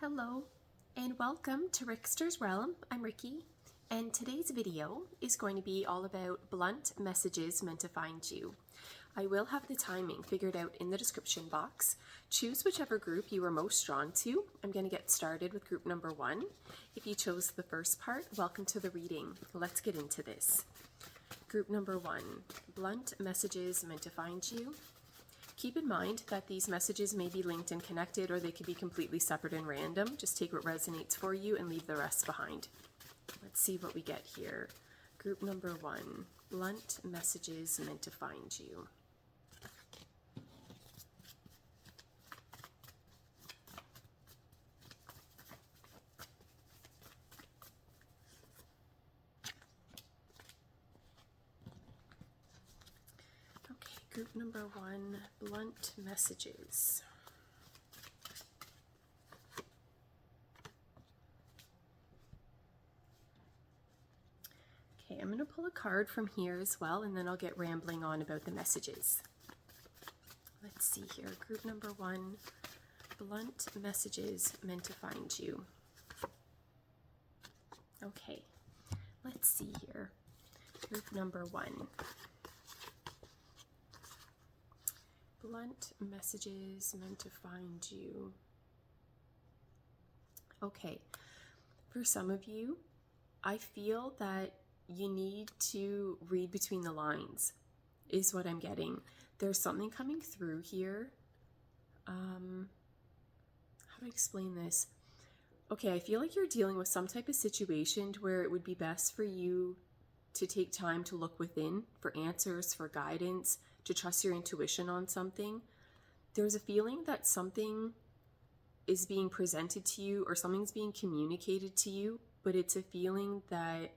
Hello and welcome to Rickster's Realm. I'm Ricky, and today's video is going to be all about blunt messages meant to find you. I will have the timing figured out in the description box. Choose whichever group you are most drawn to. I'm going to get started with group number 1. If you chose the first part, welcome to the reading. Let's get into this. Group number 1, blunt messages meant to find you. Keep in mind that these messages may be linked and connected, or they could be completely separate and random. Just take what resonates for you and leave the rest behind. Let's see what we get here. Group number 1, blunt messages meant to find you. Group number 1, blunt messages. Okay, I'm going to pull a card from here as well, and then I'll get rambling on about the messages. Let's see here. Group number 1, blunt messages meant to find you. Okay, let's see here. Group number 1. Blunt messages meant to find you. Okay, for some of you, I feel that you need to read between the lines, is what I'm getting. There's something coming through here. How do I explain this? Okay, I feel like you're dealing with some type of situation where it would be best for you to take time to look within for answers, for guidance, to trust your intuition on something. There's a feeling that something is being presented to you or something's being communicated to you, but it's a feeling that,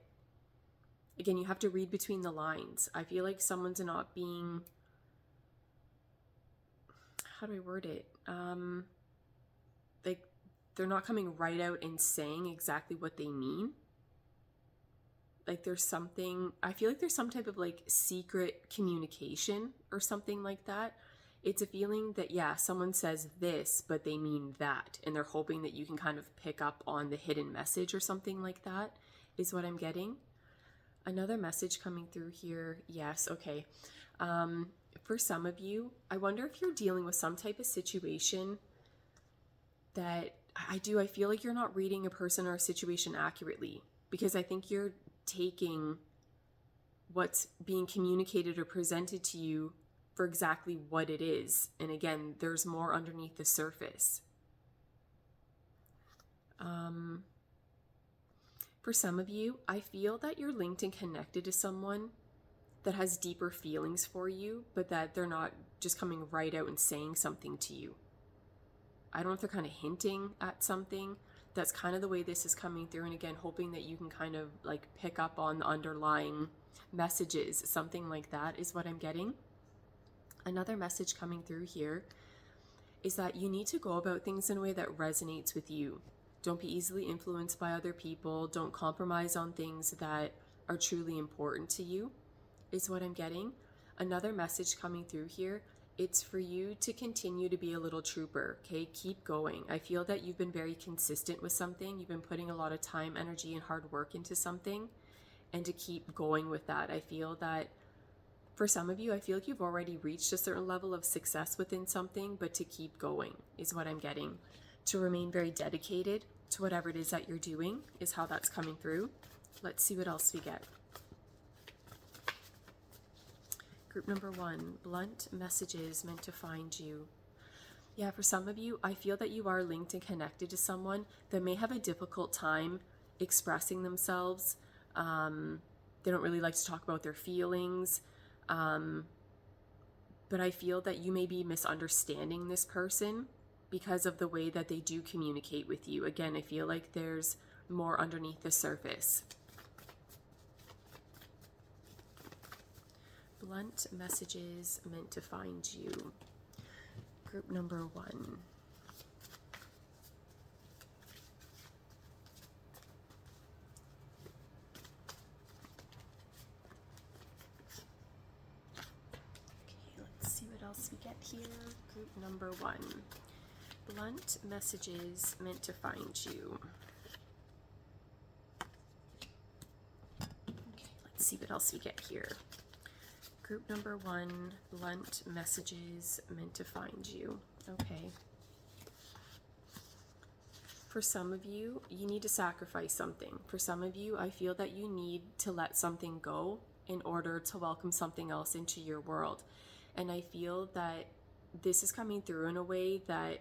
again, you have to read between the lines. I feel like someone's not being, how do I word it? Like they're not coming right out and saying exactly what they mean. Like there's something, I feel like there's some type of like secret communication or something like that. It's a feeling that, yeah, someone says this, but they mean that. And they're hoping that you can kind of pick up on the hidden message or something like that is what I'm getting. Another message coming through here. Yes. Okay. For some of you, I wonder if you're dealing with some type of situation that I feel like you're not reading a person or a situation accurately, because I think you're taking what's being communicated or presented to you for exactly what it is. And again, there's more underneath the surface. For some of you, I feel that you're linked and connected to someone that has deeper feelings for you, but that they're not just coming right out and saying something to you. I don't know if they're kind of hinting at something. That's kind of the way this is coming through. And again, hoping that you can kind of like pick up on the underlying messages. Something like that is what I'm getting. Another message coming through here is that you need to go about things in a way that resonates with you. Don't be easily influenced by other people. Don't compromise on things that are truly important to you, is what I'm getting. Another message coming through here, it's for you to continue to be a little trooper, okay? Keep going. I feel that you've been very consistent with something. You've been putting a lot of time, energy, and hard work into something, and to keep going with that. I feel that for some of you, I feel like you've already reached a certain level of success within something, but to keep going is what I'm getting. To remain very dedicated to whatever it is that you're doing is how that's coming through. Let's see what else we get. Group number 1, blunt messages meant to find you. Yeah, for some of you, I feel that you are linked and connected to someone that may have a difficult time expressing themselves. They don't really like to talk about their feelings. But I feel that you may be misunderstanding this person because of the way that they do communicate with you. Again, I feel like there's more underneath the surface. Blunt messages meant to find you. Group number 1. Okay, let's see what else we get here. Group number 1. Blunt messages meant to find you. Okay, let's see what else we get here. Group number 1, blunt messages meant to find you. Okay. For some of you, you need to sacrifice something. For some of you, I feel that you need to let something go in order to welcome something else into your world. And I feel that this is coming through in a way that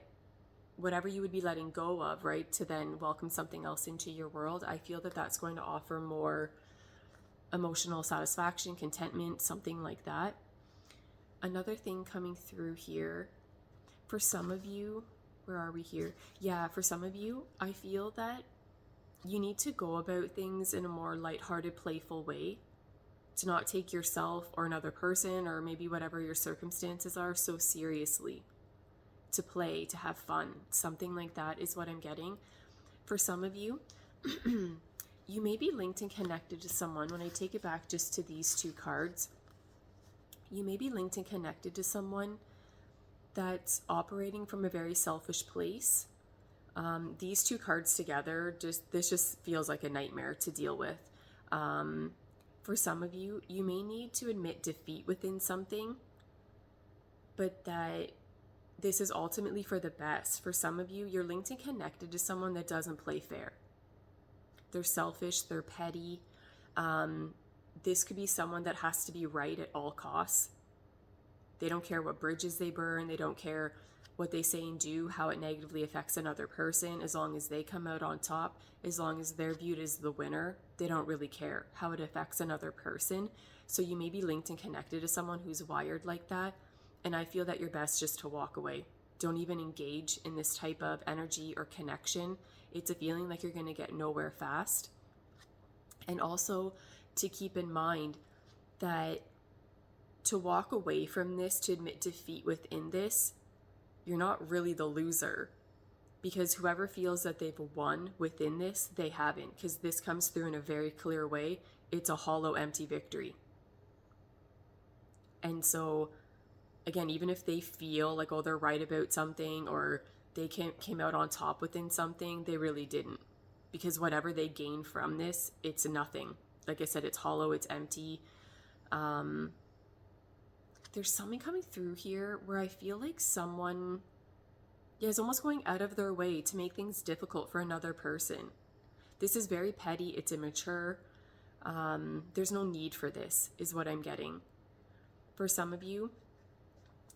whatever you would be letting go of, right, to then welcome something else into your world, I feel that that's going to offer more emotional satisfaction, contentment, something like that. Another thing coming through here, for some of you, where are we here? Yeah, for some of you, I feel that you need to go about things in a more lighthearted, playful way, to not take yourself or another person or maybe whatever your circumstances are so seriously. To play, to have fun, something like that is what I'm getting. For some of you, you may be linked and connected to someone. When I take it back just to these 2 cards, you may be linked and connected to someone that's operating from a very selfish place. These 2 cards together, this just feels like a nightmare to deal with. For some of you, you may need to admit defeat within something, but that this is ultimately for the best. For some of you, you're linked and connected to someone that doesn't play fair. They're selfish, they're petty. This could be someone that has to be right at all costs. They don't care what bridges they burn. They don't care what they say and do, how it negatively affects another person. As long as they come out on top, as long as they're viewed as the winner, they don't really care how it affects another person. So you may be linked and connected to someone who's wired like that. And I feel that you're best just to walk away. Don't even engage in this type of energy or connection. It's a feeling like you're going to get nowhere fast. And also to keep in mind that to walk away from this, to admit defeat within this, you're not really the loser. Because whoever feels that they've won within this, they haven't. Because this comes through in a very clear way. It's a hollow, empty victory. And so, again, even if they feel like, oh, they're right about something or they came out on top within something, they really didn't. Because whatever they gain from this, it's nothing. Like I said, it's hollow, it's empty. There's something coming through here where I feel like someone is almost going out of their way to make things difficult for another person. This is very petty, it's immature. There's no need for this, is what I'm getting. For some of you,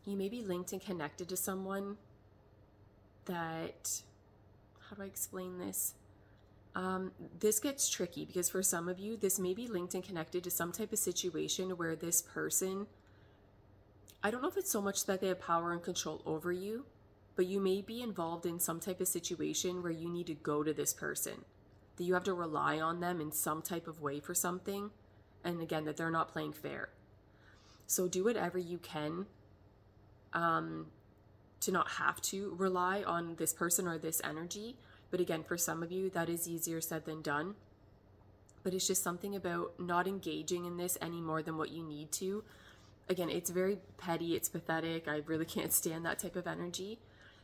you may be linked and connected to someone that, how do I explain this? This gets tricky because for some of you, this may be linked and connected to some type of situation where this person, I don't know if it's so much that they have power and control over you, but you may be involved in some type of situation where you need to go to this person, that you have to rely on them in some type of way for something, and again, that they're not playing fair. So do whatever you can to not have to rely on this person or this energy. But again, for some of you, that is easier said than done. But it's just something about not engaging in this any more than what you need to. Again, it's very petty, it's pathetic. I really can't stand that type of energy.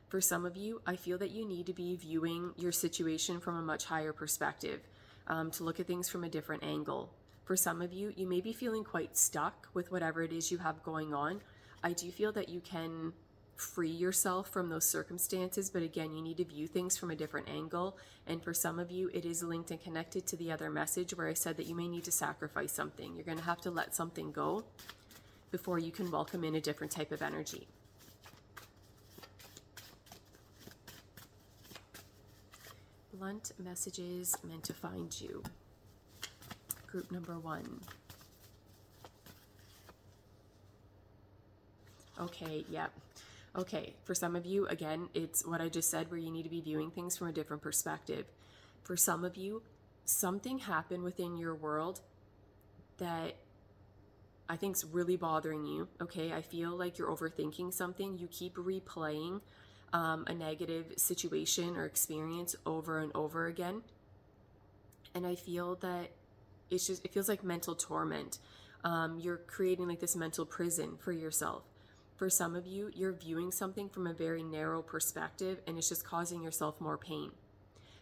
For some of you, I feel that you need to be viewing your situation from a much higher perspective, to look at things from a different angle. For some of you, you may be feeling quite stuck with whatever it is you have going on. I do feel that you can free yourself from those circumstances, but again, you need to view things from a different angle. And for some of you, it is linked and connected to the other message where I said that you may need to sacrifice something. You're going to have to let something go before you can welcome in a different type of energy. Blunt messages meant to find you. Group number 1. Okay, yep. Okay, for some of you, again, it's what I just said where you need to be viewing things from a different perspective. For some of you, something happened within your world that I think's really bothering you, okay? I feel like you're overthinking something. You keep replaying a negative situation or experience over and over again. And I feel that it feels like mental torment. You're creating like this mental prison for yourself. For some of you, you're viewing something from a very narrow perspective and it's just causing yourself more pain.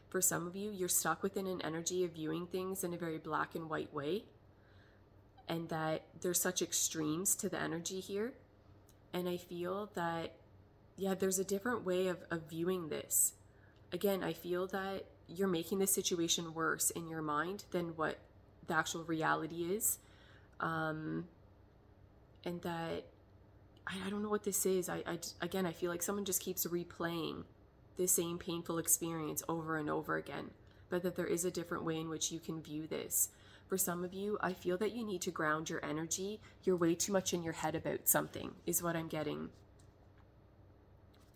For some of you, you're stuck within an energy of viewing things in a very black and white way, and that there's such extremes to the energy here. And I feel that, yeah, there's a different way of viewing this. Again, I feel that you're making the situation worse in your mind than what the actual reality is. And that, I don't know what this is. Again, I feel like someone just keeps replaying the same painful experience over and over again, but that there is a different way in which you can view this. For some of you, I feel that you need to ground your energy. You're way too much in your head about something, is what I'm getting.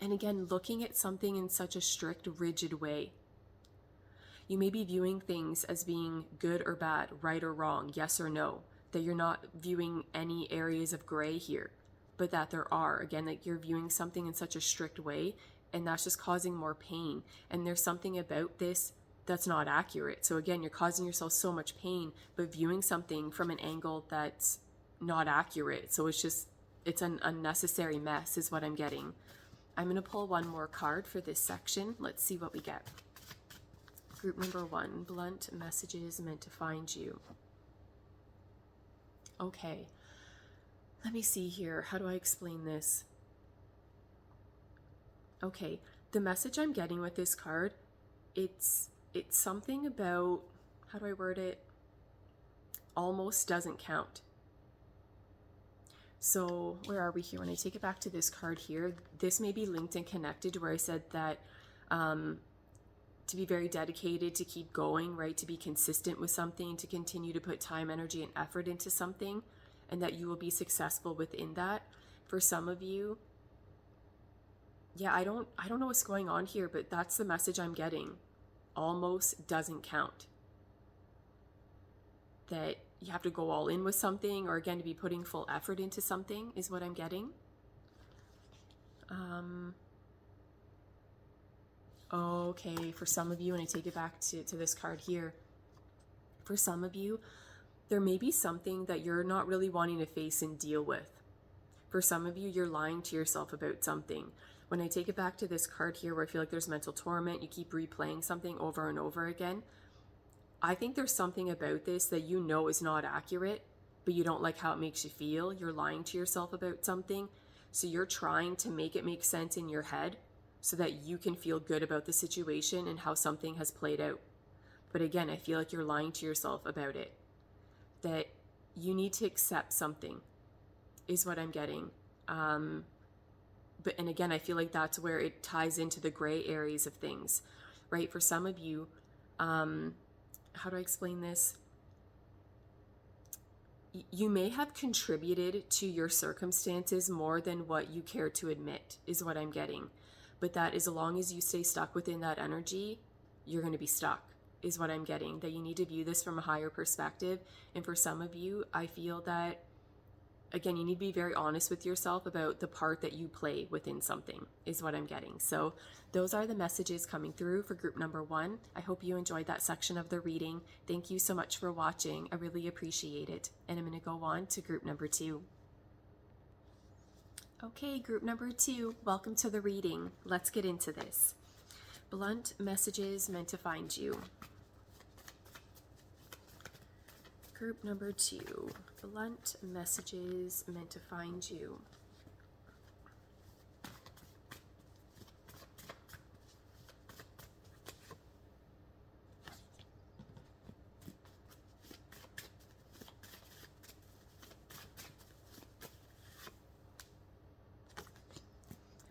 And again, looking at something in such a strict, rigid way. You may be viewing things as being good or bad, right or wrong, yes or no, that you're not viewing any areas of gray here, but that there are. Again, that you're viewing something in such a strict way, and that's just causing more pain. And there's something about this that's not accurate. So again, you're causing yourself so much pain, but viewing something from an angle that's not accurate. So it's an unnecessary mess is what I'm getting. I'm going to pull one more card for this section. Let's see what we get. Group number 1, blunt messages meant to find you. Okay, let me see here. How do I explain this? Okay, the message I'm getting with this card, it's something about, how do I word it? Almost doesn't count. So where are we here? When I take it back to this card here, this may be linked and connected to where I said that to be very dedicated, to keep going, right? To be consistent with something, to continue to put time, energy, and effort into something, and that you will be successful within that. For some of you, yeah, I don't know what's going on here, but that's the message I'm getting. Almost doesn't count. That you have to go all in with something, or again, to be putting full effort into something is what I'm getting. Okay, for some of you, and I take it back to this card here, for some of you, there may be something that you're not really wanting to face and deal with. For some of you, you're lying to yourself about something. When I take it back to this card here, where I feel like there's mental torment, you keep replaying something over and over again, I think there's something about this that you know is not accurate, but you don't like how it makes you feel. You're lying to yourself about something, so you're trying to make it make sense in your head so that you can feel good about the situation and how something has played out. But again, I feel like you're lying to yourself about it. That you need to accept something is what I'm getting. And again, I feel like that's where it ties into the gray areas of things, right? For some of you, how do I explain this? You may have contributed to your circumstances more than what you care to admit is what I'm getting. But that as long as you stay stuck within that energy, you're going to be stuck is what I'm getting. That you need to view this from a higher perspective. And for some of you, I feel that, again, you need to be very honest with yourself about the part that you play within something is what I'm getting. So those are the messages coming through for group number 1. I hope you enjoyed that section of the reading. Thank you so much for watching. I really appreciate it. And I'm going to go on to group number 2. Okay, group number 2, welcome to the reading. Let's get into this. Blunt messages meant to find you. Group number 2, blunt messages meant to find you.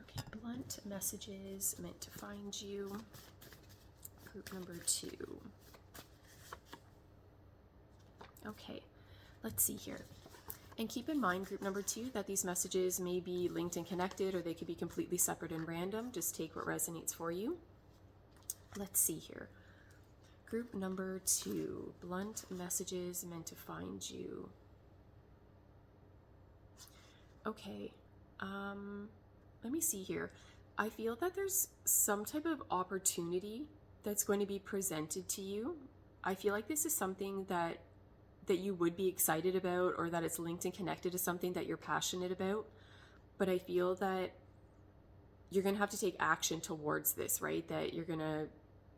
Okay, blunt messages meant to find you. Group number 2. Okay, let's see here. And keep in mind, group number 2, that these messages may be linked and connected, or they could be completely separate and random. Just take what resonates for you. Let's see here. Group number 2, blunt messages meant to find you. Okay, let me see here. I feel that there's some type of opportunity that's going to be presented to you. I feel like this is something that you would be excited about, or that it's linked and connected to something that you're passionate about. but I feel that you're going to have to take action towards this, right? That you're going to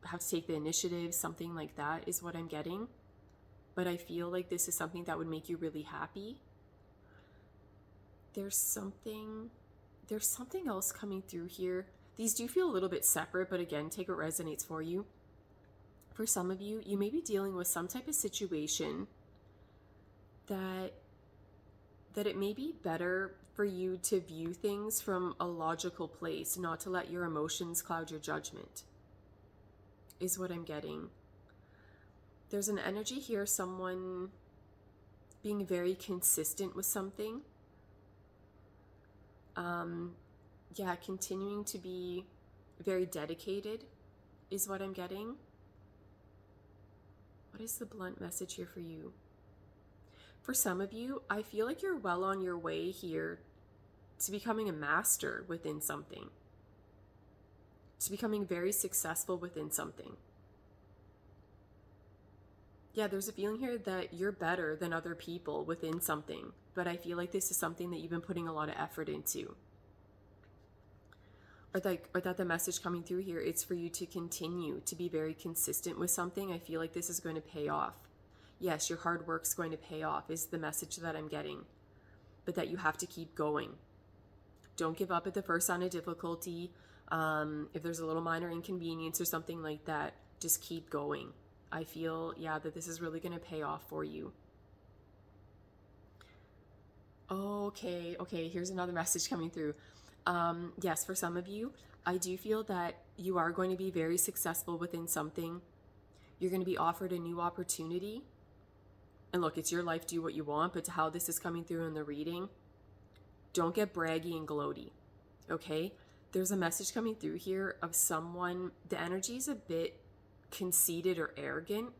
have to take the initiative, something like that is what I'm getting. But I feel like this is something that would make you really happy. There's something else coming through here. These do feel a little bit separate, but again, take what resonates for you. For some of you, you may be dealing with some type of situation that it may be better for you to view things from a logical place, not to let your emotions cloud your judgment, is what I'm getting. There's an energy here, someone being very consistent with something. Continuing to be very dedicated is what I'm getting. What is the blunt message here for you? For some of you, I feel like you're well on your way here to becoming a master within something, to becoming very successful within something. Yeah, there's a feeling here that you're better than other people within something, but I feel like this is something that you've been putting a lot of effort into. Or that the message coming through here, it's for you to continue to be very consistent with something. I feel like this is going to pay off. Yes, your hard work's going to pay off is the message that I'm getting, but that you have to keep going. Don't give up at the first sign of difficulty. If there's a little minor inconvenience or something like that, just keep going. I feel, that this is really going to pay off for you. Okay, here's another message coming through. Yes, for some of you, I do feel that you are going to be very successful within something. You're going to be offered a new opportunity. And look, it's your life, do what you want, but to how this is coming through in the reading, don't get braggy and gloaty, okay? There's a message coming through here of someone, the energy is a bit conceited or arrogant.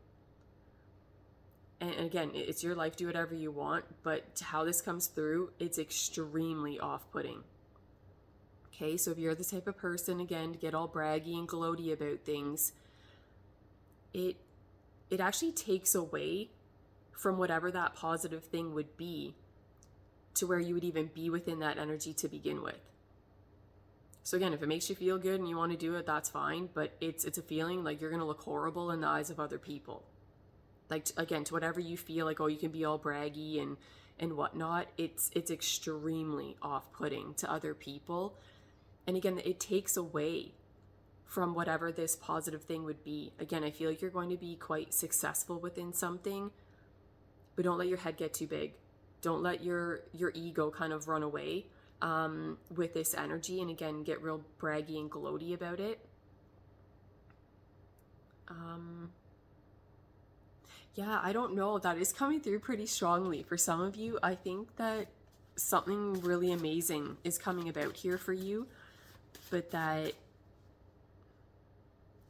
And again, it's your life, do whatever you want, but to how this comes through, it's extremely off-putting. Okay, so if you're the type of person, again, to get all braggy and gloaty about things, it actually takes away from whatever that positive thing would be to where you would even be within that energy to begin with. So again, if it makes you feel good and you want to do it, that's fine, but it's a feeling like you're going to look horrible in the eyes of other people. Like, again, to whatever you feel like, oh, you can be all braggy and whatnot, it's extremely off-putting to other people. And again, it takes away from whatever this positive thing would be. Again, I feel like you're going to be quite successful within something, but don't let your head get too big. Don't let your ego kind of run away with this energy, and again, get real braggy and gloaty about it. I don't know. That is coming through pretty strongly. For some of you, I think that something really amazing is coming about here for you, but that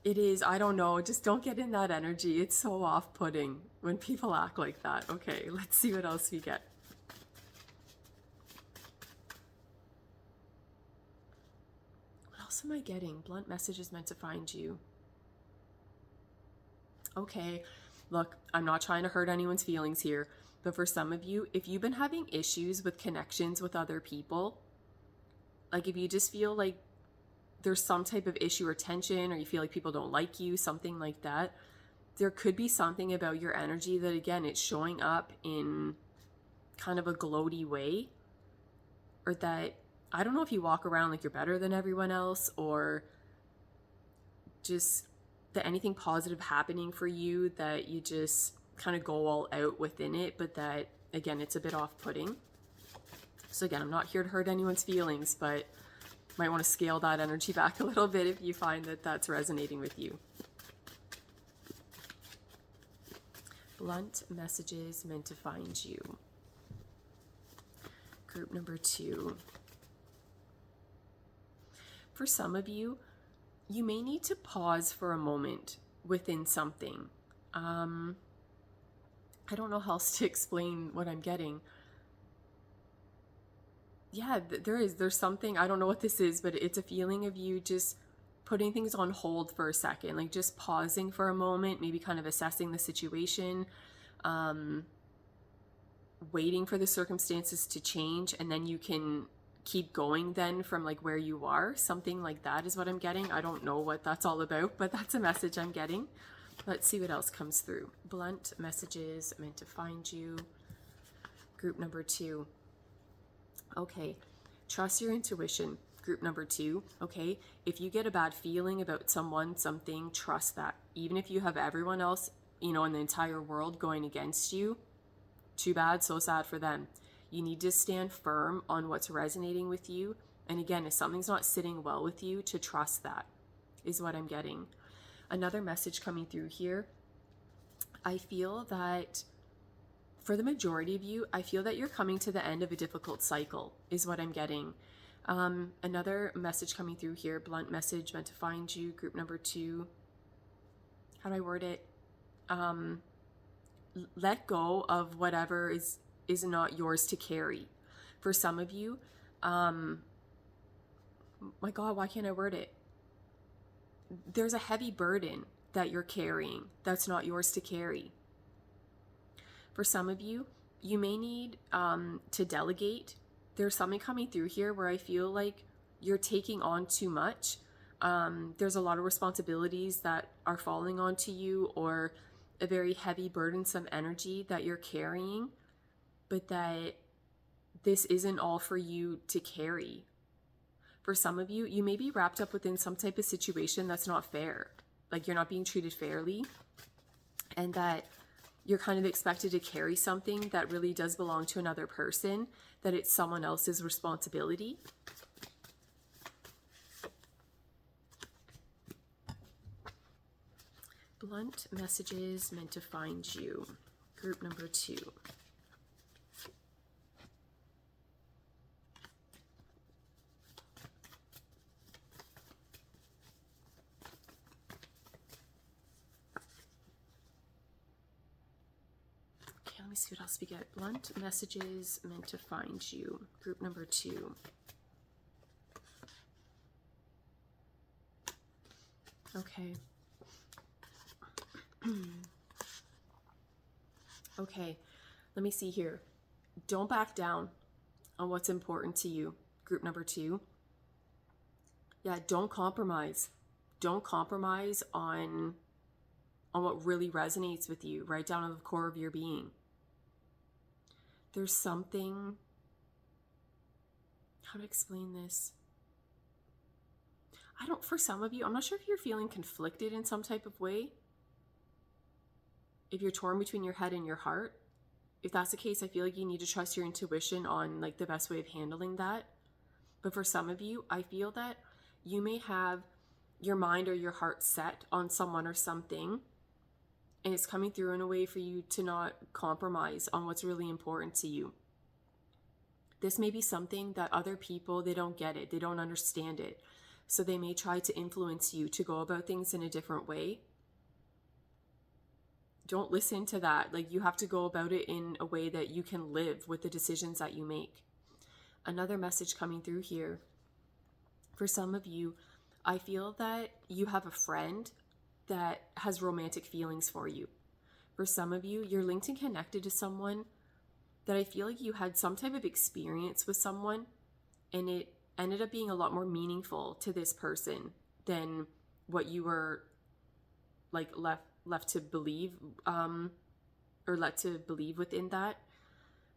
it is, I don't know, just don't get in that energy. It's so off-putting when people act like that. Okay, let's see what else we get. What else am I getting? Blunt messages meant to find you. Okay, look, I'm not trying to hurt anyone's feelings here, but for some of you, if you've been having issues with connections with other people, like if you just feel like there's some type of issue or tension, or you feel like people don't like you, something like that, there could be something about your energy that, again, it's showing up in kind of a gloaty way, or that, I don't know if you walk around like you're better than everyone else, or just that anything positive happening for you, that you just kind of go all out within it, but that, again, it's a bit off-putting. So again, I'm not here to hurt anyone's feelings, but might want to scale that energy back a little bit if you find that that's resonating with you. Blunt messages meant to find you. Group number 2. For some of you, you may need to pause for a moment within something. I don't know how else to explain what I'm getting. Yeah, there's something, I don't know what this is, but it's a feeling of you just putting things on hold for a second, like just pausing for a moment, maybe kind of assessing the situation, waiting for the circumstances to change, and then you can keep going then from like where you are. Something like that is what I'm getting. I don't know what that's all about, but that's a message I'm getting. Let's see what else comes through. Blunt messages meant to find you. Group number 2. Okay. Trust your intuition. Group number 2. Okay. If you get a bad feeling about someone, something, trust that. Even if you have everyone else, in the entire world going against you, too bad, so sad for them. You need to stand firm on what's resonating with you. And again, if something's not sitting well with you, to trust that is what I'm getting. Another message coming through here. I feel that for the majority of you, I feel that you're coming to the end of a difficult cycle is what I'm getting. Another message coming through here, blunt message meant to find you, group number 2. How do I word it? Let go of whatever is not yours to carry. For some of you, my God, why can't I word it? There's a heavy burden that you're carrying that's not yours to carry. For some of you, you may need to delegate. There's something coming through here where I feel like you're taking on too much. There's a lot of responsibilities that are falling onto you, or a very heavy, burdensome energy that you're carrying, but that this isn't all for you to carry. For some of you, you may be wrapped up within some type of situation that's not fair. Like you're not being treated fairly, and that you're kind of expected to carry something that really does belong to another person, that it's someone else's responsibility. Blunt messages meant to find you. Group number 2. Let me see what else we get. Blunt messages meant to find you. Group number 2. Okay. Okay. Let me see here. Don't back down on what's important to you. Group number 2. Yeah, don't compromise. Don't compromise on what really resonates with you, right down to the core of your being. There's something, how to explain this? For some of you, I'm not sure if you're feeling conflicted in some type of way. If you're torn between your head and your heart. If that's the case, I feel like you need to trust your intuition on like the best way of handling that. But for some of you, I feel that you may have your mind or your heart set on someone or something, and it's coming through in a way for you to not compromise on what's really important to you. This may be something that other people, they don't get it. They don't understand it. So they may try to influence you to go about things in a different way. Don't listen to that. Like, you have to go about it in a way that you can live with the decisions that you make. Another message coming through here. For some of you, I feel that you have a friend that has romantic feelings for you. For some of you, you're linked and connected to someone that I feel like you had some type of experience with someone, and it ended up being a lot more meaningful to this person than what you were like left to believe, or let to believe within that.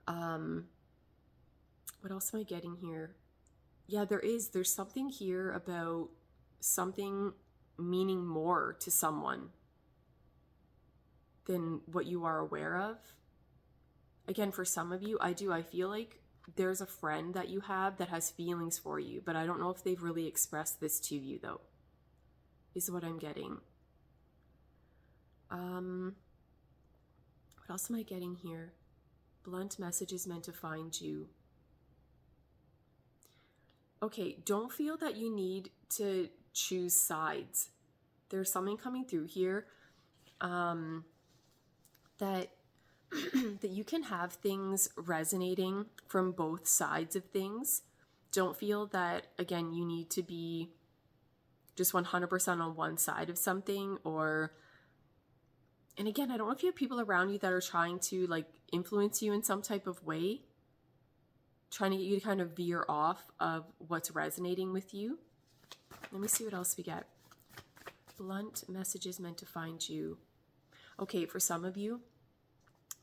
What else am I getting here? Yeah, there's something here about something meaning more to someone than what you are aware of. Again, for some of you, I feel like there's a friend that you have that has feelings for you, but I don't know if they've really expressed this to you, though, is what I'm getting. What else am I getting here? Blunt messages meant to find you. Okay, don't feel that you need to choose sides. There's something coming through here that that you can have things resonating from both sides of things. Don't feel that, again, you need to be just 100% on one side of something, and again, I don't know if you have people around you that are trying to like influence you in some type of way. trying to get you to kind of veer off of what's resonating with you. Let me see what else we get. Blunt messages meant to find you. Okay, for some of you,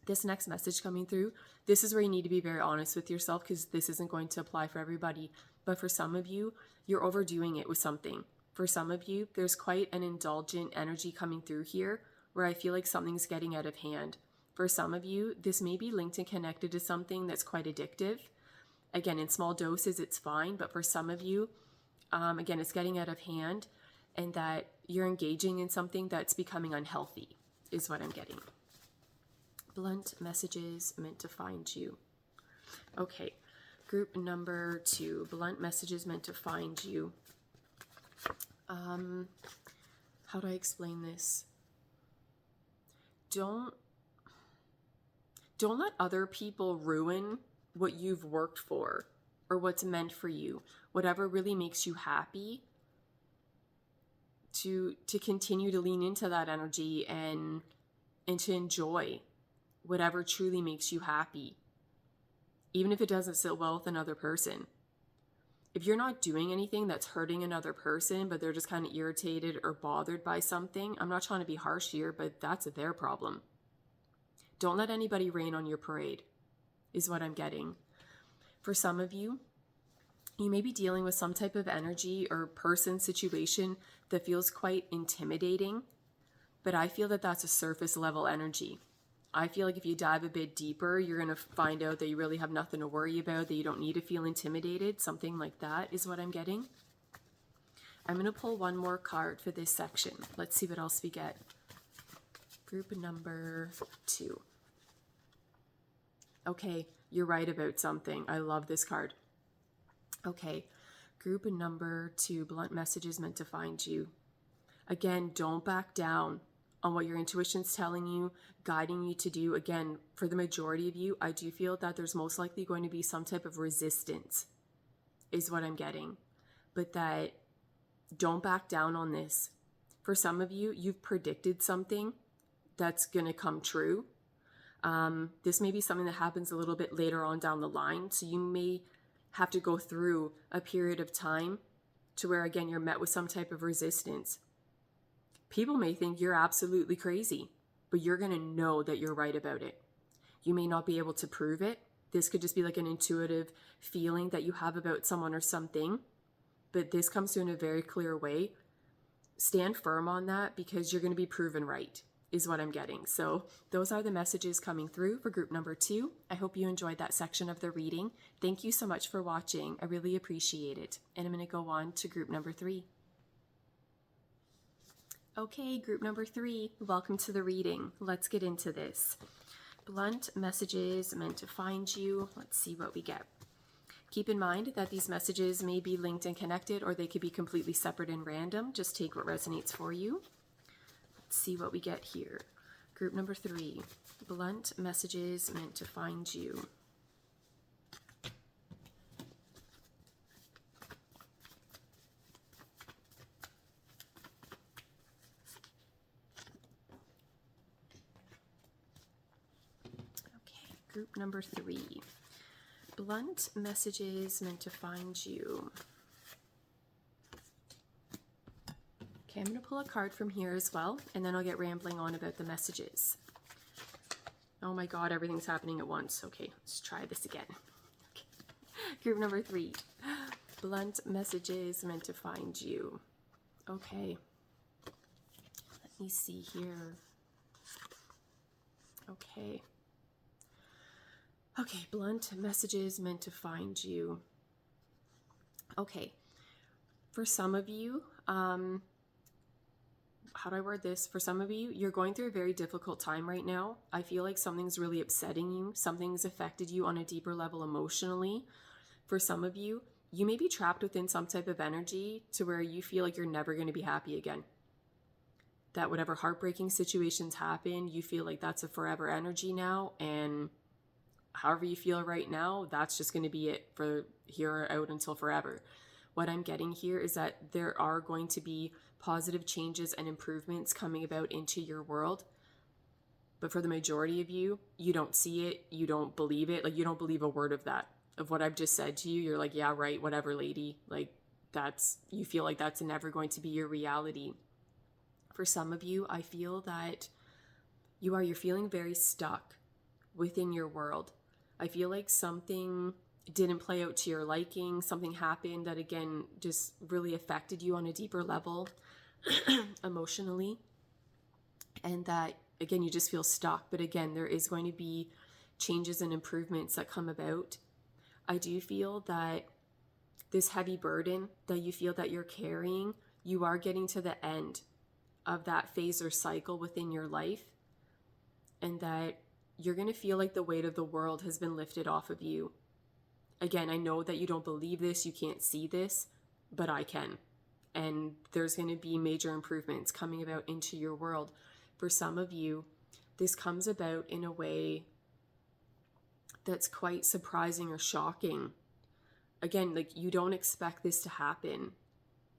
this next message coming through, this is where you need to be very honest with yourself, because this isn't going to apply for everybody. But for some of you, you're overdoing it with something. For some of you, there's quite an indulgent energy coming through here where I feel like something's getting out of hand. For some of you, this may be linked and connected to something that's quite addictive. Again, in small doses, it's fine. But for some of you, again, it's getting out of hand, and that you're engaging in something that's becoming unhealthy is what I'm getting. Blunt messages meant to find you. Okay, group number 2. Blunt messages meant to find you. How do I explain this? Don't let other people ruin what you've worked for or what's meant for you. Whatever really makes you happy, to continue to lean into that energy and to enjoy whatever truly makes you happy, even if it doesn't sit well with another person. If you're not doing anything that's hurting another person, but they're just kind of irritated or bothered by something, I'm not trying to be harsh here, but that's their problem. Don't let anybody rain on your parade, is what I'm getting. For some of you, you may be dealing with some type of energy or person situation that feels quite intimidating, but I feel that that's a surface level energy. I feel like if you dive a bit deeper, you're going to find out that you really have nothing to worry about, that you don't need to feel intimidated. Something like that is what I'm getting. I'm going to pull one more card for this section. Let's see what else we get. Group number 2. Okay, you're right about something. I love this card. Okay, group number 2, blunt messages meant to find you. Again, don't back down on what your intuition's telling you, guiding you to do. Again, for the majority of you, I do feel that there's most likely going to be some type of resistance, is what I'm getting. But that don't back down on this. For some of you, you've predicted something that's going to come true. This may be something that happens a little bit later on down the line. So you may have to go through a period of time to where, again, you're met with some type of resistance. People may think you're absolutely crazy, but you're going to know that you're right about it. You may not be able to prove it. This could just be like an intuitive feeling that you have about someone or something, but this comes through in a very clear way. Stand firm on that, because you're going to be proven right, is what I'm getting. So those are the messages coming through for group number 2. I hope you enjoyed that section of the reading. Thank you so much for watching. I really appreciate it. And I'm going to go on to group number 3. Okay, group number 3, welcome to the reading. Let's get into this. Blunt messages meant to find you. Let's see what we get. Keep in mind that these messages may be linked and connected, or they could be completely separate and random. Just take what resonates for you. Let's see what we get here. Group number 3, blunt messages meant to find you. Okay, group number 3, blunt messages meant to find you. Okay, I'm going to pull a card from here as well, and then I'll get rambling on about the messages. Oh my God, everything's happening at once. Okay, let's try this again. Okay. Group number 3, blunt messages meant to find you. Okay, let me see here. Okay. Okay, blunt messages meant to find you. Okay, for some of you, how do I word this? For some of you, you're going through a very difficult time right now. I feel like something's really upsetting you. Something's affected you on a deeper level emotionally. For some of you, you may be trapped within some type of energy to where you feel like you're never going to be happy again. That whatever heartbreaking situations happen, you feel like that's a forever energy now, and however you feel right now, that's just going to be it for here out until forever. What I'm getting here is that there are going to be positive changes and improvements coming about into your world. But for the majority of you, you don't see it, you don't believe it, like you don't believe a word of that. of what I've just said to you, you're like, yeah, right, whatever, lady. Like, you feel like that's never going to be your reality. For some of you, I feel that you're feeling very stuck within your world. I feel like something didn't play out to your liking, something happened that again just really affected you on a deeper level emotionally, and that again you just feel stuck. But again, there is going to be changes and improvements that come about. I do feel that this heavy burden that you feel that you're carrying, you are getting to the end of that phase or cycle within your life, and that you're going to feel like the weight of the world has been lifted off of you. Again, I know that you don't believe this, you can't see this, but I can. And there's going to be major improvements coming about into your world. For some of you, this comes about in a way that's quite surprising or shocking. Again, like you don't expect this to happen.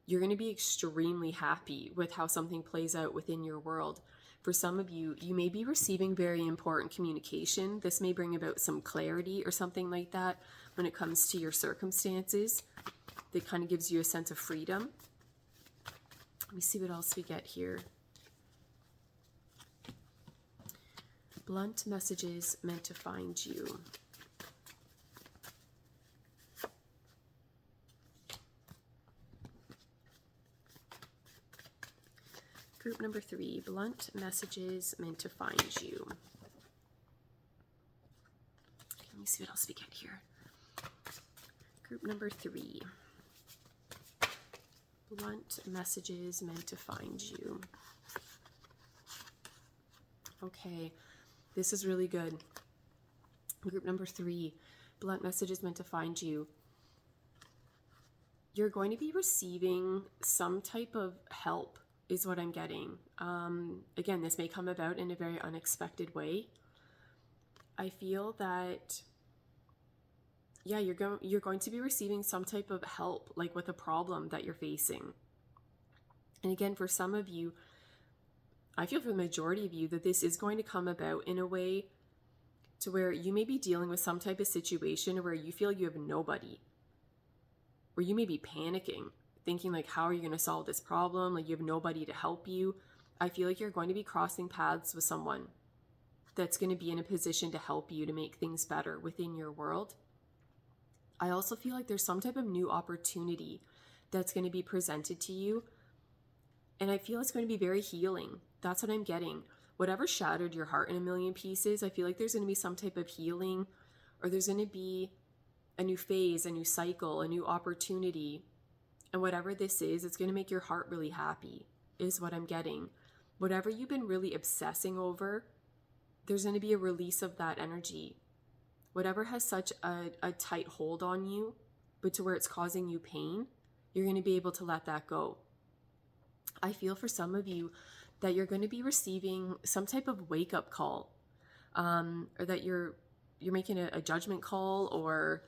You're going to be extremely happy with how something plays out within your world. For some of you, you may be receiving very important communication. This may bring about some clarity or something like that when it comes to your circumstances. That kind of gives you a sense of freedom. Let me see what else we get here. Blunt messages meant to find you. Group number 3, blunt messages meant to find you. Okay, let me see what else we get here. Group number 3, blunt messages meant to find you. Okay, this is really good. Group number 3, blunt messages meant to find you. You're going to be receiving some type of help is what I'm getting. Again, this may come about in a very unexpected way. I feel that, yeah, you're going to be receiving some type of help, like with a problem that you're facing. And again, for some of you, I feel for the majority of you that this is going to come about in a way to where you may be dealing with some type of situation where you feel you have nobody, where you may be panicking, thinking like, how are you going to solve this problem? Like you have nobody to help you. I feel like you're going to be crossing paths with someone that's going to be in a position to help you to make things better within your world. I also feel like there's some type of new opportunity that's going to be presented to you. And I feel it's going to be very healing. That's what I'm getting. Whatever shattered your heart in a million pieces, I feel like there's going to be some type of healing, or there's going to be a new phase, a new cycle, a new opportunity. And whatever this is, it's going to make your heart really happy, is what I'm getting. Whatever you've been really obsessing over, there's going to be a release of that energy. Whatever has such a tight hold on you, but to where it's causing you pain, you're going to be able to let that go. I feel for some of you that you're going to be receiving some type of wake-up call, or that you're making a judgment call, or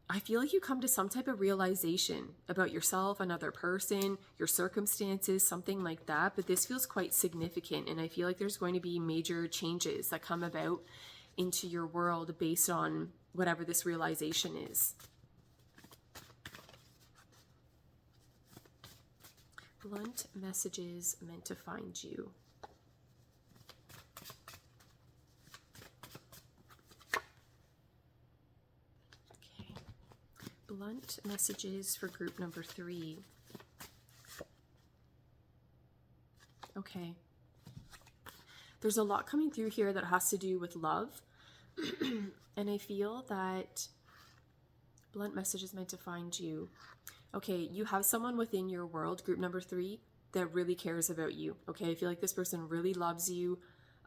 I feel like you come to some type of realization about yourself, another person, your circumstances, something like that. But this feels quite significant, and I feel like there's going to be major changes that come about into your world based on whatever this realization is. Blunt messages meant to find you. Blunt messages for group number 3. Okay. There's a lot coming through here that has to do with love. And I feel that blunt messages meant to find you. Okay, you have someone within your world, group number 3, that really cares about you. Okay, I feel like this person really loves you.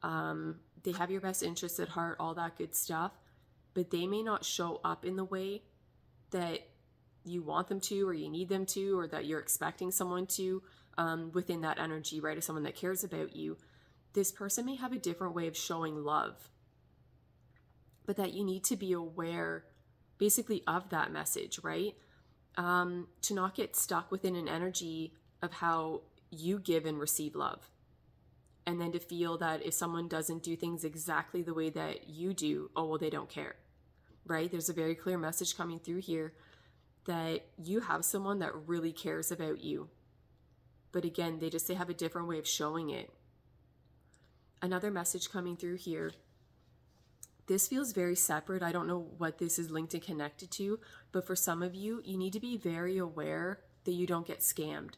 They have your best interests at heart, all that good stuff. But they may not show up in the way that you want them to, or you need them to, or that you're expecting someone to, within that energy, right? As someone that cares about you. This person may have a different way of showing love, but that you need to be aware basically of that message, right? To not get stuck within an energy of how you give and receive love. And then to feel that if someone doesn't do things exactly the way that you do, oh, well, they don't care. right? There's a very clear message coming through here that you have someone that really cares about you. But again, they have a different way of showing it. Another message coming through here. This feels very separate. I don't know what this is linked and connected to, but for some of you, you need to be very aware that you don't get scammed.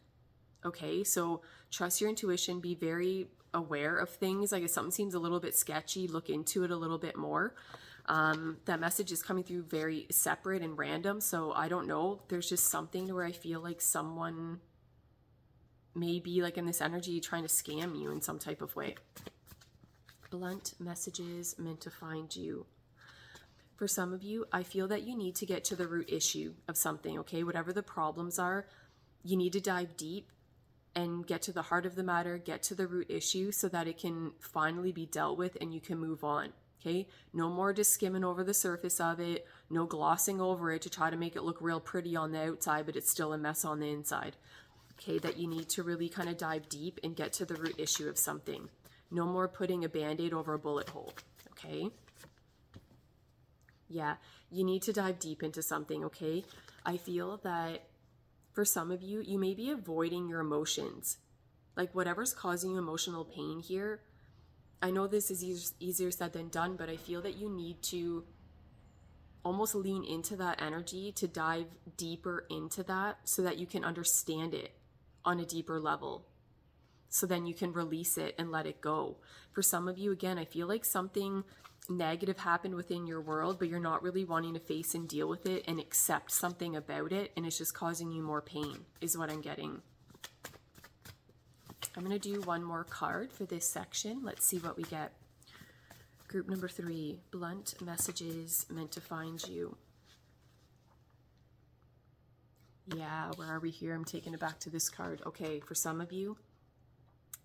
Okay, so trust your intuition, be very aware of things. Like if something seems a little bit sketchy, look into it a little bit more. That message is coming through very separate and random, so I don't know. There's just something where I feel like someone may be like in this energy trying to scam you in some type of way. Blunt messages meant to find you. For some of you, I feel that you need to get to the root issue of something, okay? Whatever the problems are, you need to dive deep and get to the heart of the matter, get to the root issue so that it can finally be dealt with and you can move on, okay? No more just skimming over the surface of it, no glossing over it to try to make it look real pretty on the outside, but it's still a mess on the inside, okay? That you need to really kind of dive deep and get to the root issue of something. No more putting a Band-Aid over a bullet hole, okay? Yeah, you need to dive deep into something, okay? I feel that for some of you, you may be avoiding your emotions. Like whatever's causing you emotional pain here, I know this is easier said than done, but I feel that you need to almost lean into that energy to dive deeper into that so that you can understand it on a deeper level. So then you can release it and let it go. For some of you, again, I feel like something negative happened within your world, but you're not really wanting to face and deal with it and accept something about it, and it's just causing you more pain, is what I'm getting. I'm going to do one more card for this section. Let's see what we get. Group number 3, blunt messages meant to find you. Yeah, where are we here? I'm taking it back to this card. Okay, for some of you,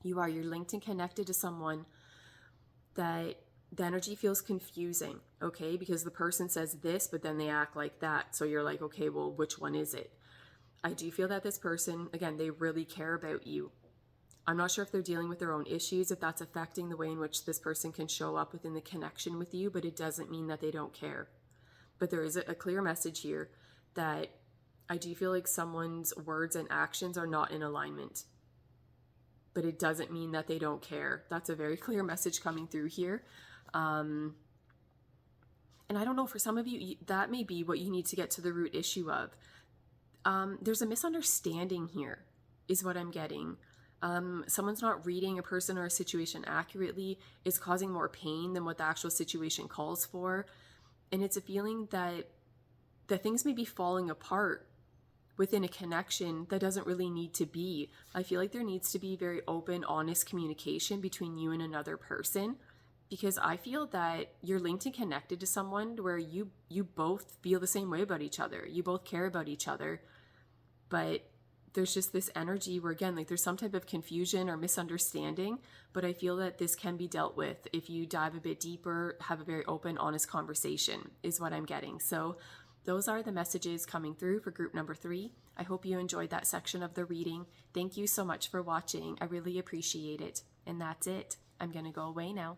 you're linked and connected to someone that the energy feels confusing, okay? Because the person says this, but then they act like that. So you're like, okay, well, which one is it? I do feel that this person, again, they really care about you. I'm not sure if they're dealing with their own issues, if that's affecting the way in which this person can show up within the connection with you, but it doesn't mean that they don't care. But there is a clear message here that I do feel like someone's words and actions are not in alignment. But it doesn't mean that they don't care. That's a very clear message coming through here. And I don't know, for some of you, that may be what you need to get to the root issue of. There's a misunderstanding here, is what I'm getting. Someone's not reading a person or a situation accurately. It's causing more pain than what the actual situation calls for. And it's a feeling that things may be falling apart within a connection that doesn't really need to be. I feel like there needs to be very open, honest communication between you and another person, because I feel that you're linked and connected to someone where you both feel the same way about each other. You both care about each other, but there's just this energy where, again, like there's some type of confusion or misunderstanding, but I feel that this can be dealt with if you dive a bit deeper, have a very open, honest conversation, is what I'm getting. So those are the messages coming through for group number 3. I hope you enjoyed that section of the reading. Thank you so much for watching. I really appreciate it. And that's it. I'm going to go away now.